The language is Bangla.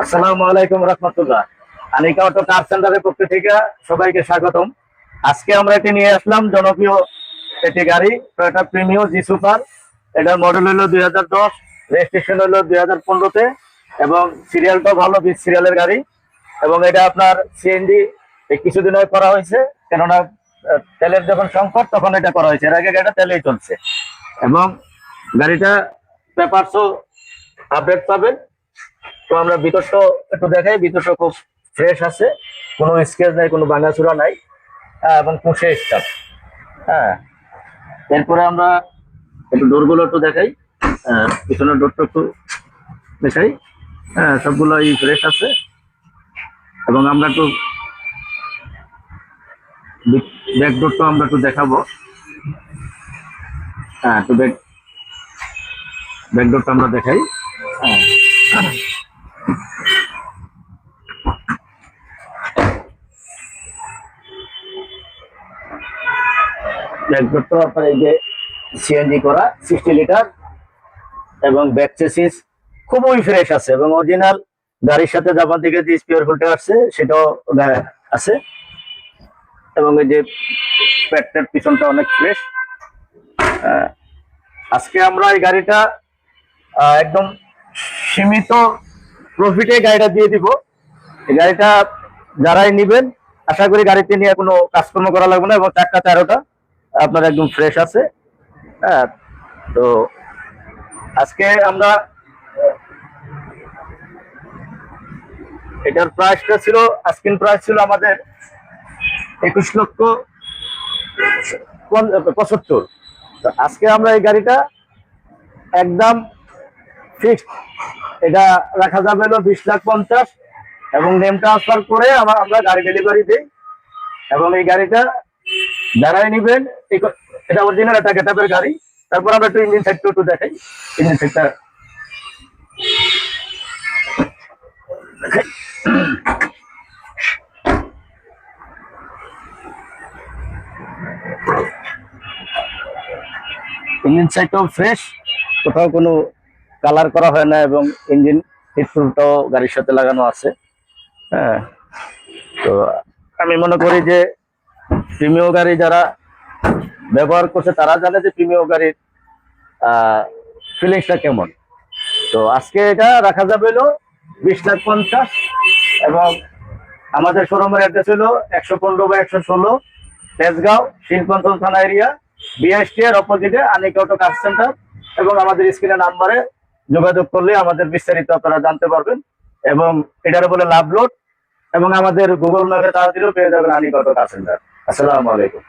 আসসালামু আলাইকুম রাহমাতুল্লাহ। আনিকা অটো কার সেন্টারের পক্ষ থেকে সবাইকে স্বাগতম। আজকে আমরা এটি নিয়ে আসলাম জনপ্রিয় একটি গাড়ি, টয়োটা প্রিমিও জি সুপার। এটার মডেল হলো 2010, রেজিস্ট্রেশন হলো 2015-তে এবং সিরিয়ালটাও ভালো, 20 সিরিয়ালের গাড়ি। এবং এটা আপনার সিএনজি কিছুদিন আগে করা হয়েছে, কেননা তেলের যখন সংকট তখন এটা করা হয়েছে। এর আগে গাড়িটা তেলেই চলছে এবং গাড়িটা পেপারসও আপডেট পাবেন। তো আমরা ভিতরটা একটু দেখাই। ভিতরটা খুব ফ্রেশ আছে, কোনো স্কেচ নাই, কোনো ভাঙাচুরা নাই, এবং পুষে স্টাফ। হ্যাঁ, এরপরে আমরা একটু ডোরগুলো একটু দেখাই। পিছনের ডোরটা একটু দেখাই। হ্যাঁ, সবগুলো ফ্রেশ আছে। এবং আমরা একটু ব্যাক ডোরটা আমরা একটু দেখাবো। হ্যাঁ, একটু ব্যাক ডোরটা আমরা দেখাই। হ্যাঁ, ব্যাকডোরটা আপনার এই যে সিএনজি করা 60 লিটার এবং ব্যাক চেসিস খুবই ফ্রেশ আছে এবং অরিজিনাল গাড়ির সাথে জাপান থেকে যে স্পেয়ার ফিল্টার আসছে সেটাও আছে। এবং এই যে পেটটার পিছনটা অনেক ফ্রেশ। আজকে আমরা এই গাড়িটা একদম সীমিত প্রফিটে গাড়িটা দিয়ে দিব। এই গাড়িটা যারাই নিবেন আশা করি গাড়িতে নিয়ে কোনো কাজকর্ম করা লাগবে না এবং চারটা তেরোটা আপনার একদম ফ্রেশ আছে। হ্যাঁ, তো আজকে আমরা এটার প্রাইসটা ছিল, আস্কিং প্রাইস ছিল আমাদের 21,75,000। আজকে আমরা এই গাড়িটা একদম ফিক্সড, এটা রাখা যাবে হলো 20,50,000 এবং নেম ট্রান্সফার করে আমরা গাড়ি ডেলিভারি দিই। এবং এই গাড়িটা যারাই নিবেন, এটা অরিজিনাল একটা গেটআপের গাড়ি। তারপর আমরা একটু ইঞ্জিন সাইডটা একটু দেখাই। ইঞ্জিন সাইডটা ইঞ্জিন সাইডটাও ফ্রেশ, কোথাও কোনো কালার করা হয় না এবং ইঞ্জিন হিটপ্রুফটাও গাড়ির সাথে লাগানো আছে। হ্যাঁ, তো আমি মনে করি যে প্রিমিয় গাড়ি যারা ব্যবহার করছে তারা জানে যে প্রিমিয় গাড়ির ফিলিংসটা কেমন। তো আজকে এটা রাখা যাবে হলো 20,50,000 এবং আমাদের শোরুমের অ্যাড্রেস হলো 115/116 তেজগাঁও শিল্পাঞ্চল থানা এরিয়া, বিএসটি এর অপোজিটে আনিকা অটো কার সেন্টার। এবং আমাদের স্ক্রিনে নাম্বারে যোগাযোগ করলে আমাদের বিস্তারিত আপনারা জানতে পারবেন। এবং এটার বলে লাভ লোড এবং আমাদের গুগল ম্যাপে তাড়া দিলেও পেয়ে যাবেন আনিকা অটো কার সেন্টার। আসসালামু আলাইকুম।